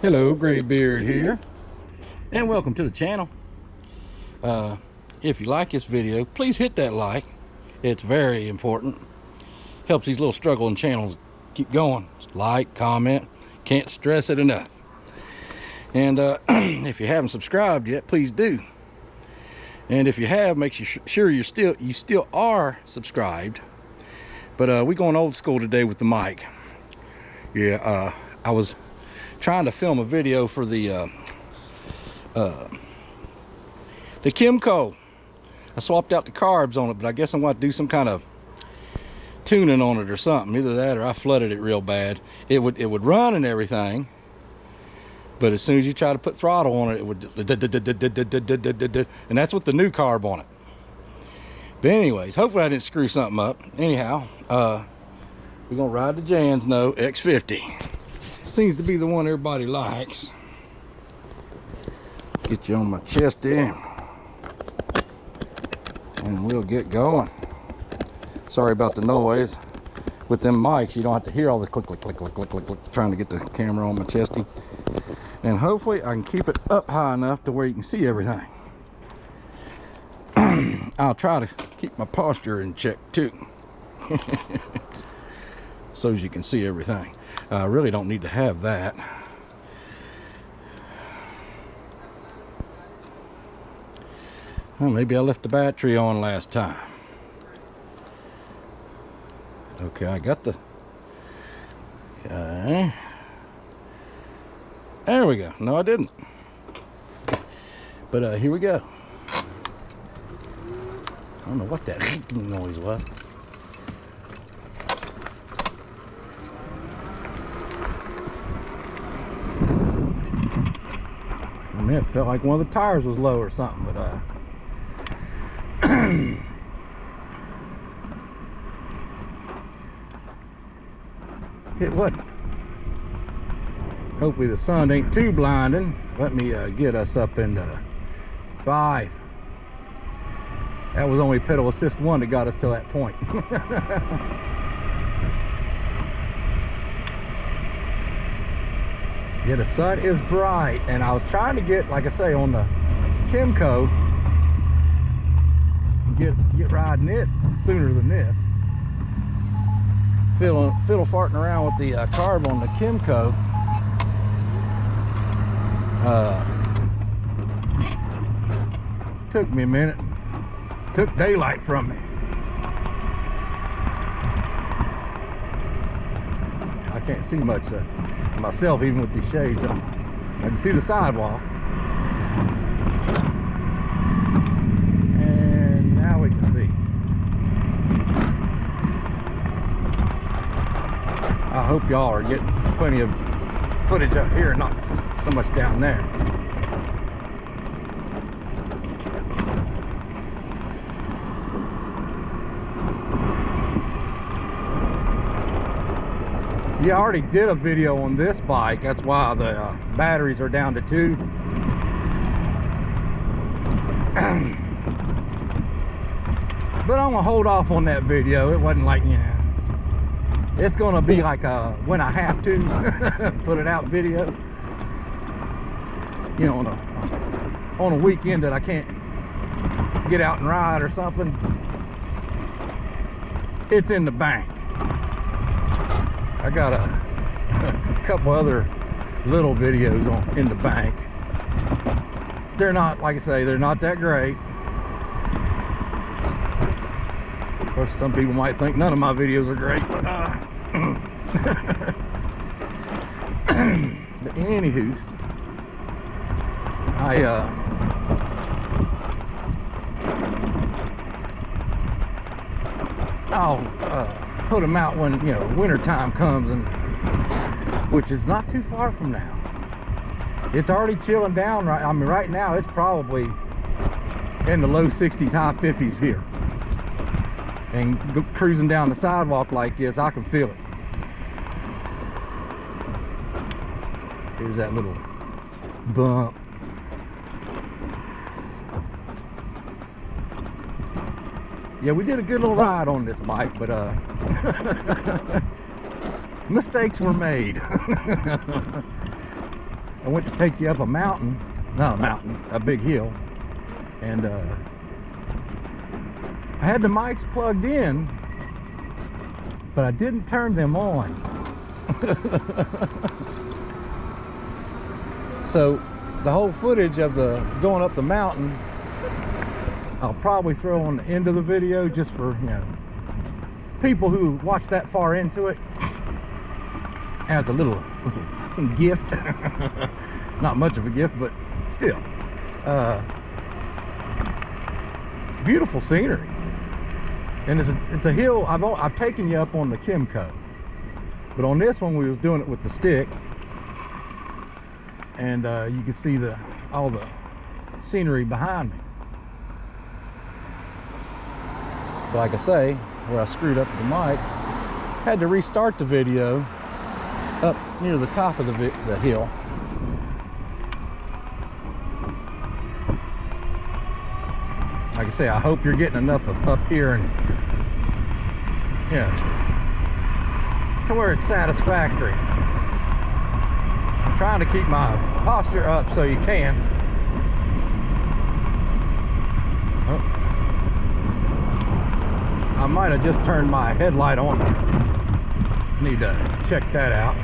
Hello, Graybeard here, and welcome to the channel. If you like this video, please hit that like. It's very important. Helps these little struggling channels keep going. Like, comment, can't stress it enough. And if you haven't subscribed yet, please do. And if you have, make sure you still are subscribed. But we're going old school today with the mic. Yeah, I was trying to film a video for the Kimco. I swapped out the carbs on it, but I guess I'm going to do some kind of tuning on it or something. Either that or I flooded it real bad. It would run and everything, but as soon as you try to put throttle on it, it would, and that's with the new carb on it. But anyways, hopefully I didn't screw something up. Anyhow, we're gonna ride the Jansno X50. Seems to be the one everybody likes. Get you on my chest there, and we'll get going. Sorry about the noise. With them mics, you don't have to hear all the click, click, click, click, click, click, click, trying to get the camera on my chesty. And hopefully I can keep it up high enough to where you can see everything. I'll try to keep my posture in check too. So as you can see everything. I really don't need to have that. Well, maybe I left the battery on last time. Okay, I got the... Okay. There we go. No, I didn't. But here we go. I don't know what that beeping noise was. I mean, it felt like one of the tires was low or something, but it wasn't. Hopefully the sun ain't too blinding. Let me get us up into 5. That was only pedal assist 1 that got us to that point. Yeah, the sun is bright, and I was trying to get, like I say, on the Kimco, get riding it sooner than this. Fiddle farting around with the carb on the Kimco. Took me a minute. Took daylight from me. I can't see much myself even with these shades on. I can see the sidewalk. And now we can see. I hope y'all are getting plenty of footage up here, not so much down there. Yeah, I already did a video on this bike. That's why the batteries are down to 2. But I'm gonna hold off on that video. It wasn't like, you know, it's gonna be like a when I have to put it out video. You know, on a weekend that I can't get out and ride or something. It's in the bank. I got a couple other little videos in the bank. They're not, like I say, they're not that great. Of course, some people might think none of my videos are great, but but anywho, I'll put them out when, you know, winter time comes, and which is not too far from now. It's already chilling down, right? I mean, right now it's probably in the low 60s, high 50s here. And cruising down the sidewalk like this, I can feel it. Here's that little bump. Yeah, we did a good little ride on this bike, but mistakes were made. I went to take you up a mountain, not a mountain, a big hill, and I had the mics plugged in, but I didn't turn them on. So the whole footage of the going up the mountain, I'll probably throw on the end of the video, just for, you know, people who watch that far into it, as a little gift. Not much of a gift, but still, it's beautiful scenery, and it's a hill. I've taken you up on the Kimco, but on this one we was doing it with the stick, and you can see all the scenery behind me. But like I say, where I screwed up the mics, had to restart the video up near the top of the hill. Like I say, I hope you're getting enough of up here, and yeah, to where it's satisfactory. I'm trying to keep my posture up so you can. Oh. I might have just turned my headlight on. Need to check that out.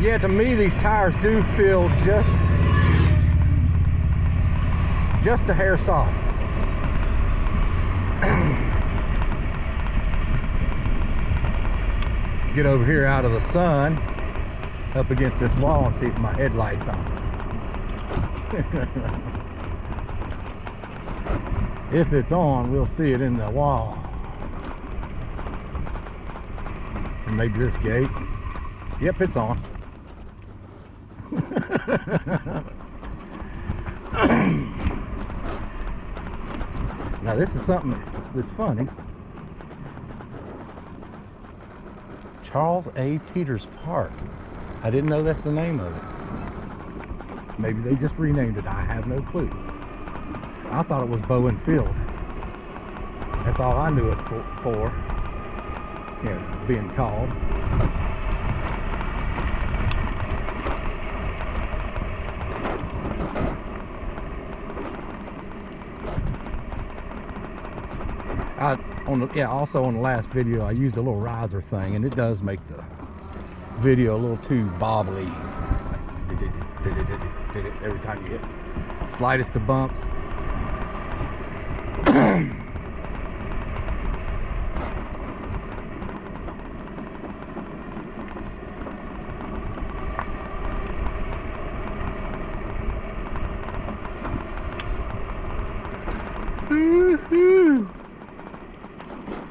Yeah, to me these tires do feel just a hair soft. Get over here out of the sun, up against this wall, and see if my headlight's on. If it's on, we'll see it in the wall. And maybe this gate. Yep, it's on. Now this is something that's funny. Charles A. Peters Park. I didn't know that's the name of it. Maybe they just renamed it. I have no clue. I thought it was Bowen Field. That's all I knew it for, you know, being called. Also on the last video, I used a little riser thing, and it does make the video a little too bobbly. Every time you hit slightest of bumps.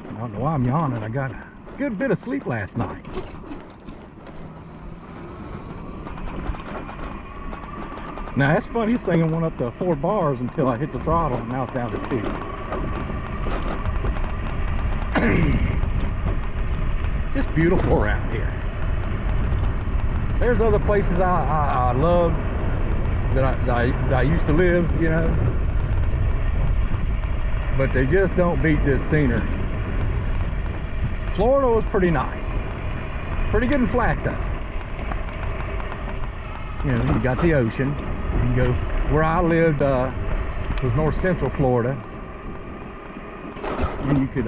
I don't know why I'm yawning. I got a good bit of sleep last night. Now that's funny, this thing went up to 4 bars until I hit the throttle, and now it's down to 2. Just beautiful around here. There's other places I love that I used to live, you know, but they just don't beat this scenery. Florida was pretty nice, pretty good and flat though. You know, you got the ocean. You can go where I lived, was north central Florida, and you could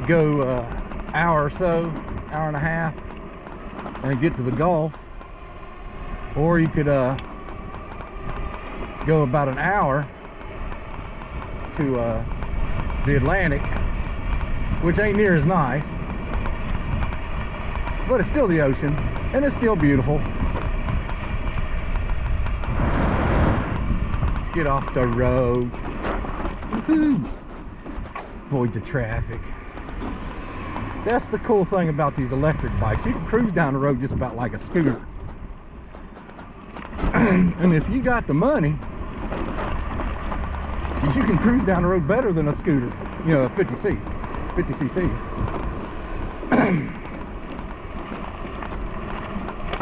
go hour or so, hour and a half, and get to the Gulf, or you could go about an hour to the Atlantic, which ain't near as nice, but it's still the ocean, and it's still beautiful. Let's get off the road. Woohoo! Avoid the traffic. That's the cool thing about these electric bikes. You can cruise down the road just about like a scooter. And if you got the money, you can cruise down the road better than a scooter, you know, a 50cc.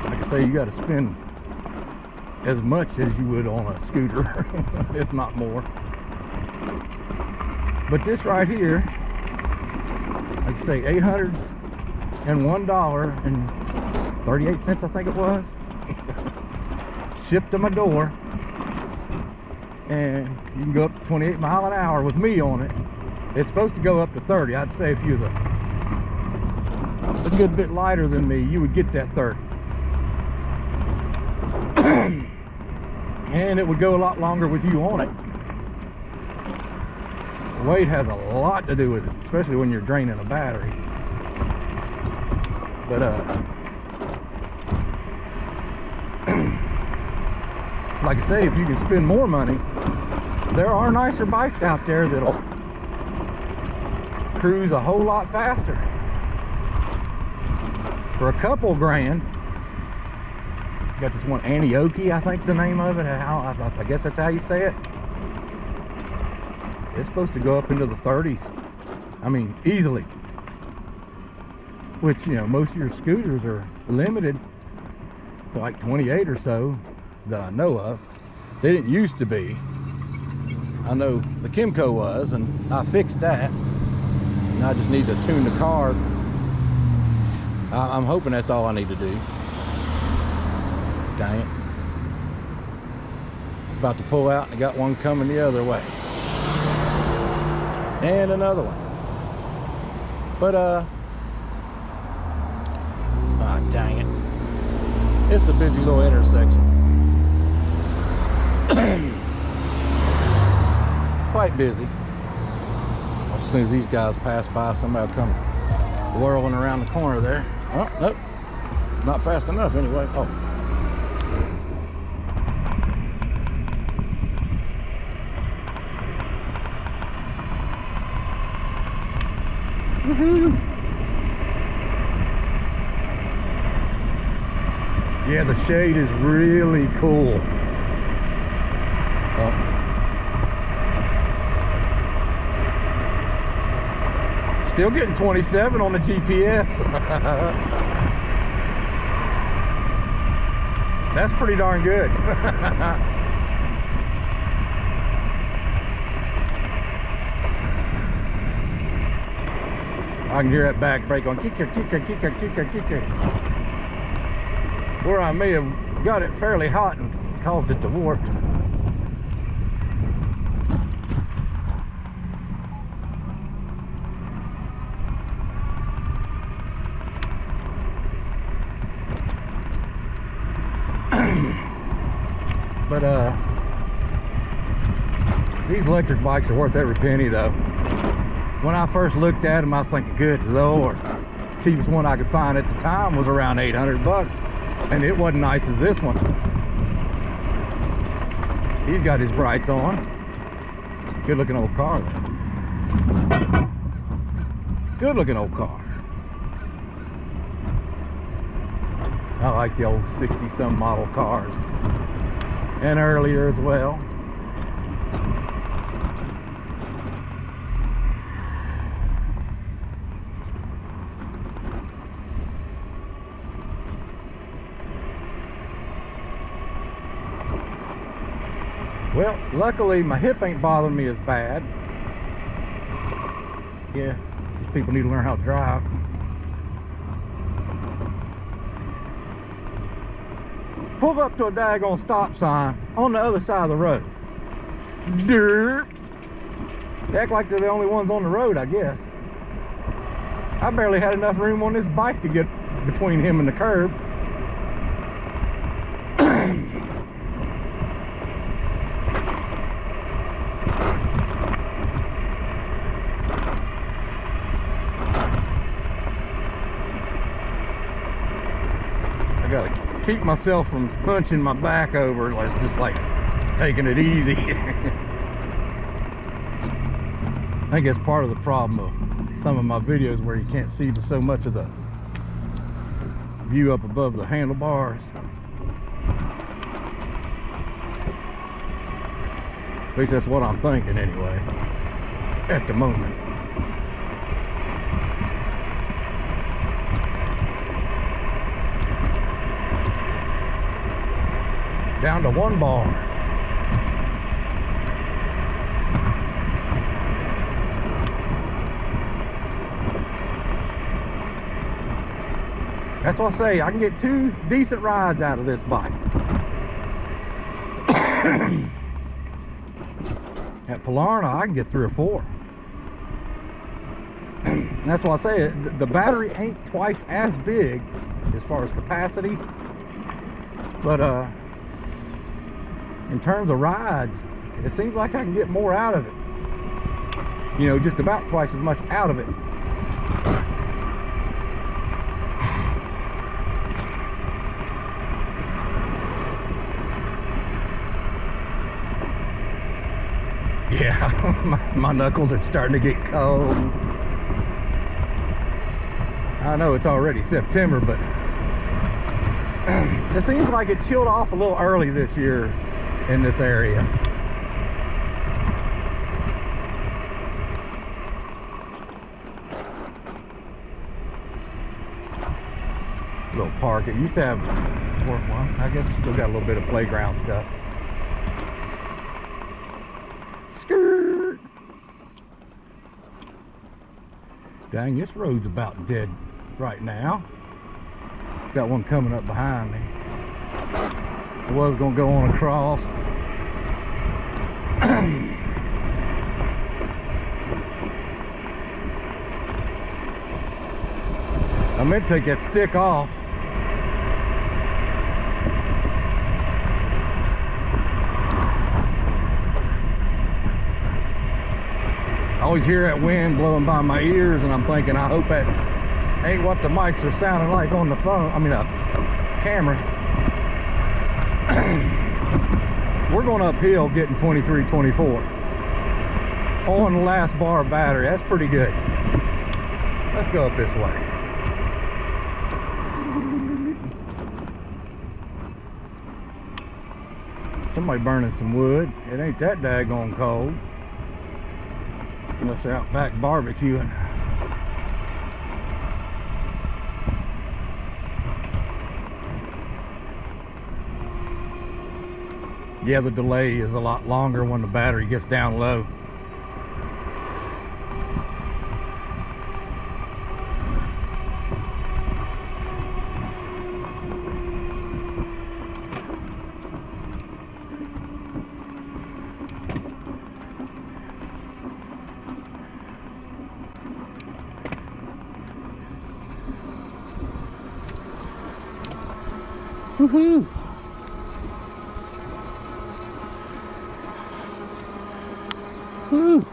Like I say, you got to spend as much as you would on a scooter, if not more. But this right here, like I say, 800 $1.38, I think it was. Shipped to my door. And you can go up to 28 miles an hour with me on it. It's supposed to go up to 30. I'd say if you was a good bit lighter than me, you would get that 30. And it would go a lot longer with you on it. Weight has a lot to do with it, especially when you're draining a battery. But like I say, if you can spend more money, there are nicer bikes out there that'll cruise a whole lot faster. For a couple grand, got this one Antioquia, I think's the name of it. I guess that's how you say it. It's supposed to go up into the 30s. I mean, easily. Which, you know, most of your scooters are limited to like 28 or so that I know of. They didn't used to be. I know the Kimco was, and I fixed that. And I just need to tune the car. I'm hoping that's all I need to do. Dang it. About to pull out and I got one coming the other way. And another one. But dang it. It's a busy little intersection. Quite busy. As soon as these guys pass by, somebody will come whirling around the corner there. Oh, nope. Not fast enough anyway. Oh. Woohoo! Yeah, the shade is really cool. Oh. Still getting 27 on the GPS. That's pretty darn good. I can hear that back brake on kicker, kicker, kicker, kicker, kicker. Where I may have got it fairly hot and caused it to warp. But these electric bikes are worth every penny though. When I first looked at them, I was thinking, good Lord, cheapest one I could find at the time was around 800 bucks, and it wasn't nice as this one. He's got his brights on. Good looking old car though. Good looking old car. I like the old 60-some model cars, and earlier as well. Well, luckily my hip ain't bothering me as bad. Yeah, people need to learn how to drive. Pulled up to a daggone stop sign on the other side of the road. Dirt. They act like they're the only ones on the road, I guess. I barely had enough room on this bike to get between him and the curb. I gotta keep myself from punching my back over, just like taking it easy. I think that's part of the problem of some of my videos where you can't see so much of the view up above the handlebars. At least that's what I'm thinking anyway, at the moment. Down to one bar. That's what I say, I can get 2 decent rides out of this bike. At Polarna, I can get 3 or 4. That's why I say the battery ain't twice as big as far as capacity, but in terms of rides, it seems like I can get more out of it. You know, just about twice as much out of it. Yeah, my knuckles are starting to get cold. I know it's already September, but it seems like it chilled off a little early this year in this area. Little park. It used to have, well, I guess it's still got a little bit of playground stuff. Skirt. Dang, this road's about dead right now. Got one coming up behind me. I was gonna go on across. I meant to take that stick off. I always hear that wind blowing by my ears, and I'm thinking, I hope that ain't what the mics are sounding like on the phone. I mean, camera. We're going uphill getting 23, 24 on the last bar of battery. That's pretty good. Let's go up this way. Somebody burning some wood. It ain't that daggone cold. Unless they're out back barbecuing. Yeah, the delay is a lot longer when the battery gets down low. Woohoo! Woo!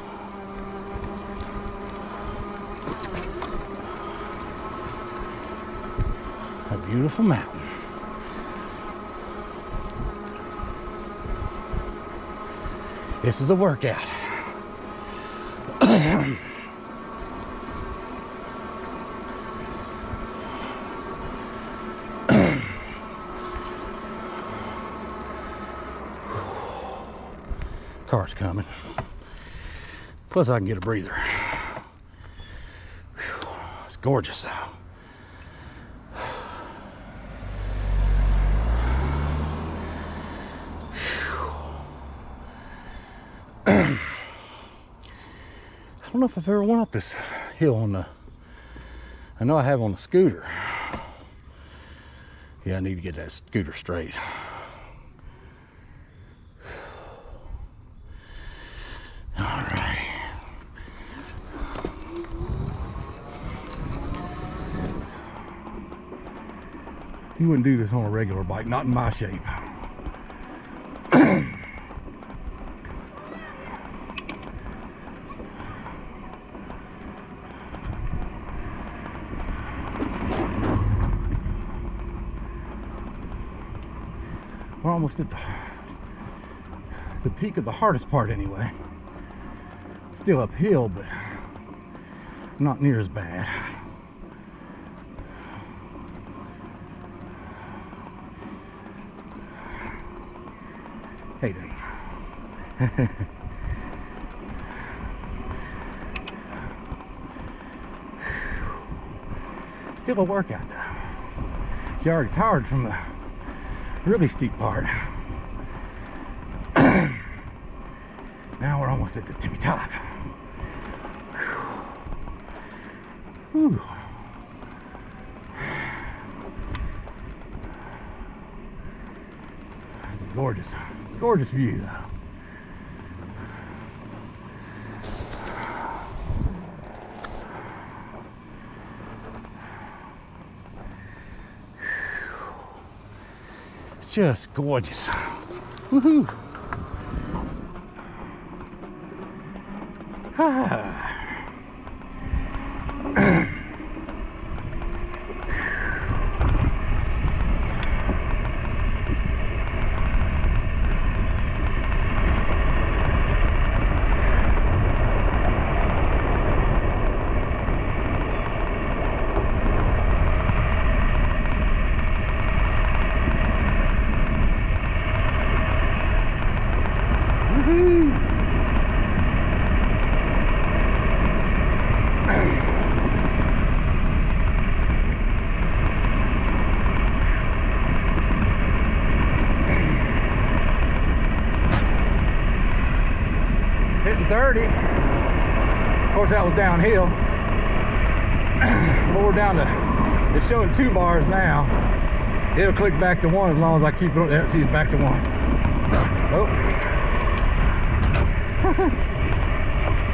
A beautiful mountain. This is a workout. Car's coming. Plus I can get a breather. Whew, it's gorgeous though. I don't know if I've ever went up this hill on the, I know I have on the scooter. Yeah, I need to get that scooter straight. You wouldn't do this on a regular bike, not in my shape. We're almost at the peak of the hardest part anyway. Still uphill, but not near as bad. Hayden. Still a workout though. She's already tired from the really steep part. Now we're almost at the tippy top. Whew. Gorgeous, gorgeous view though. It's just gorgeous. Woohoo! Ah. Hitting 30. Of course, that was downhill. But we're down to, it's showing 2 bars now. It'll click back to 1 as long as I keep it up there. See, it's back to 1. Oh.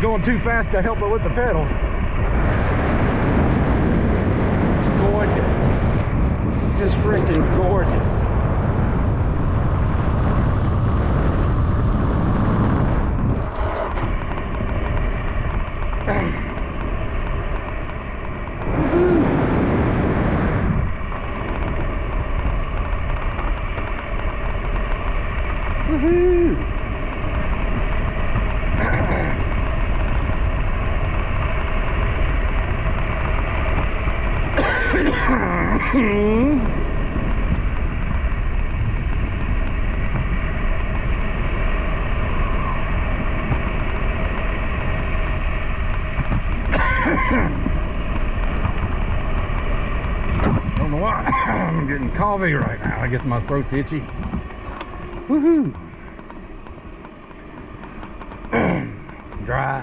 Going too fast to help it with the pedals. It's gorgeous. Just freaking gorgeous. Woohoo! Don't know why I'm getting coffee right now. I guess my throat's itchy. Woohoo! Dry.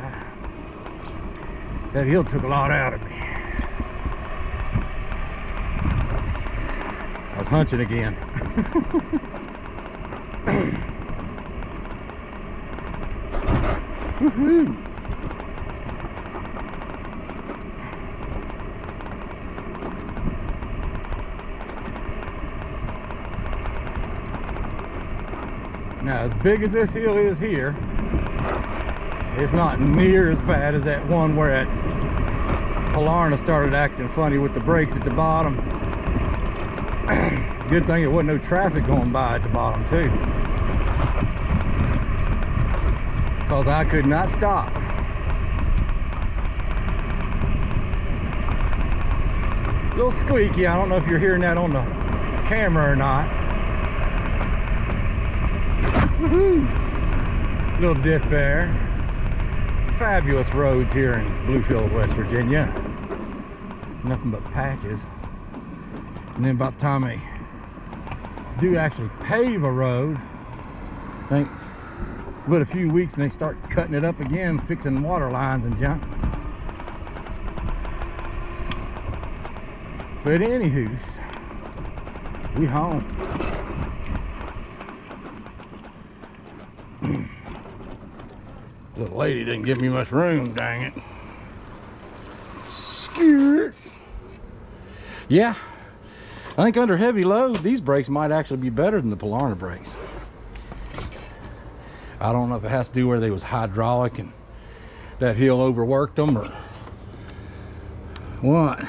That hill took a lot out of me. I was hunching again. Woohoo! Now, as big as this hill is here, it's not near as bad as that one where at Polarna started acting funny with the brakes at the bottom. Good thing there wasn't no traffic going by at the bottom too, because I could not stop. A little squeaky. I don't know if you're hearing that on the camera or not. Woohoo! Little dip there. Fabulous roads here in Bluefield, West Virginia. Nothing but patches. And then by the time they do actually pave a road, I think but a few weeks and they start cutting it up again, fixing water lines and junk. But anywho, we home. Little lady didn't give me much room, dang it. Yeah, I think under heavy load, these brakes might actually be better than the Polarna brakes. I don't know if it has to do where they was hydraulic and that hill overworked them or what.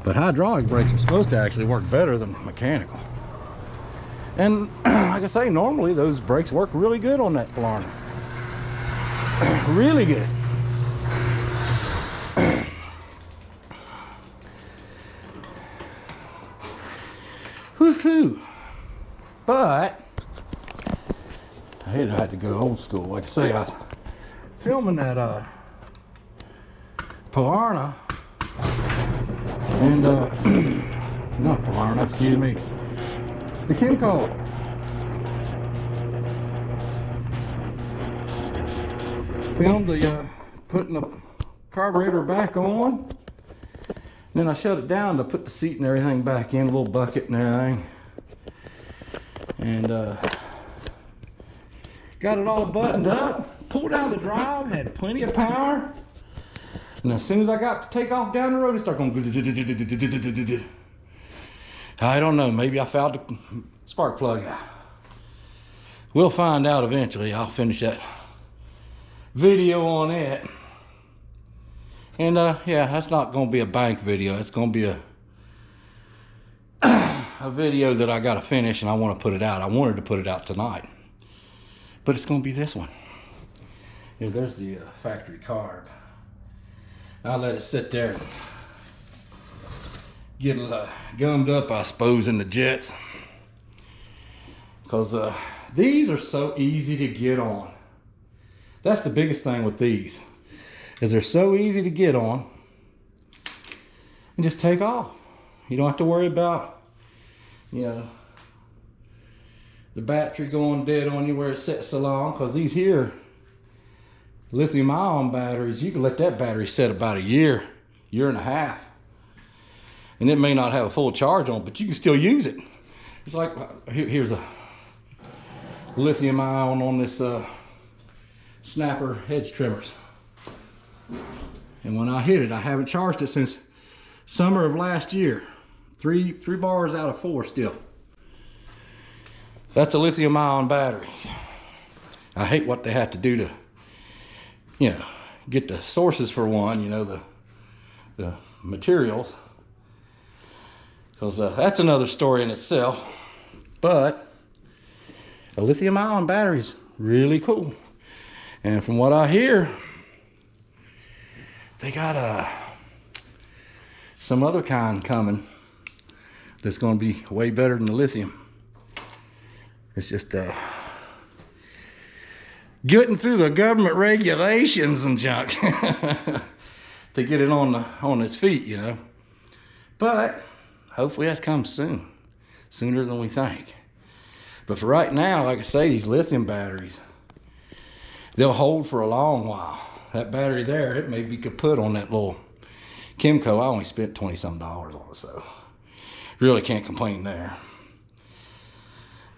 But hydraulic brakes are supposed to actually work better than mechanical. And like I say, normally those brakes work really good on that Polarna. Really good. Woohoo! But I had to go old school. Like I say, I was filming that Polarna and not Polarna, excuse me, the Kimco. Filmed the putting the carburetor back on, and then I shut it down to put the seat and everything back in, a little bucket and everything. And got it all buttoned up, pulled out the drive, had plenty of power. And as soon as I got to take off down the road, it started going. I don't know, maybe I fouled the spark plug out. We'll find out eventually. I'll finish that video on it. And yeah, that's not going to be a bank video. It's going to be a video that I got to finish, and I want to put it out. I wanted to put it out tonight, but it's going to be this one. Here, there's the factory carb. I'll let it sit there and get gummed up, I suppose, in the jets, because these are so easy to get on. That's the biggest thing with these, is they're so easy to get on and just take off. You don't have to worry about, you know, the battery going dead on you where it sits so long, because these here lithium ion batteries, you can let that battery sit about a year and a half, and it may not have a full charge on, but you can still use it. It's like, here's a lithium ion on this snapper hedge trimmers, and when I hit it, I haven't charged it since summer of last year. Three bars out of 4 still. That's a lithium ion battery. I hate what they have to do to, you know, get the sources for one, you know, the materials, because that's another story in itself. But a lithium ion battery is really cool, and from what I hear, they got some other kind coming that's going to be way better than the lithium. It's just getting through the government regulations and junk to get it on its feet, you know. But hopefully that comes soon, sooner than we think. But for right now, like I say, these lithium batteries, they'll hold for a long while. That battery there, it may be kaput on that little Kimco. I only spent $20-some on it, so really can't complain there.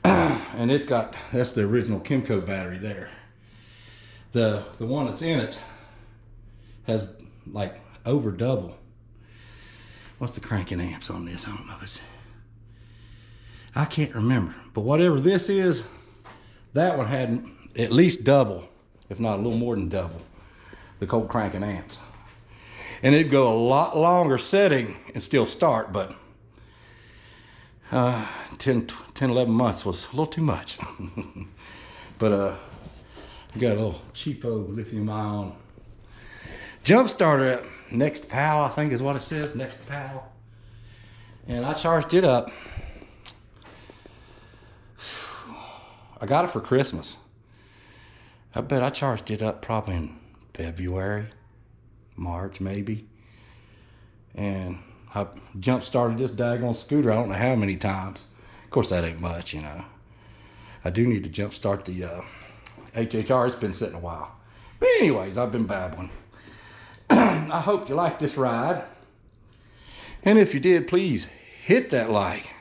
And that's the original Kimco battery there. The one that's in it has like over double. What's the cranking amps on this? I don't know. I can't remember. But whatever this is, that one had at least double, if not a little more than double, the cold cranking amps. And it'd go a lot longer setting and still start, but 10, 11 months was a little too much. But got a little cheapo lithium ion jump starter at Next Pal, I think is what it says, Next Pal. And I charged it up. I got it for Christmas. I bet I charged it up probably in February, March maybe. And I jump started this daggone scooter I don't know how many times. Of course that ain't much, you know. I do need to jump start the HHR. It's been sitting a while. But anyways, I've been babbling. I hope you liked this ride. And if you did, please hit that like.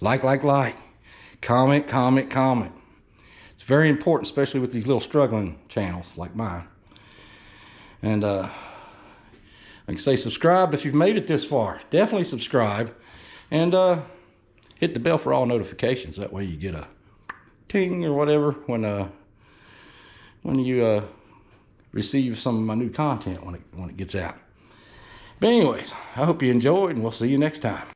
Like. Comment. It's very important, especially with these little struggling channels like mine. And like I say, subscribe if you've made it this far. Definitely subscribe. And hit the bell for all notifications. That way you get a ting or whatever when you receive some of my new content when it gets out. But anyways, I hope you enjoyed, and we'll see you next time.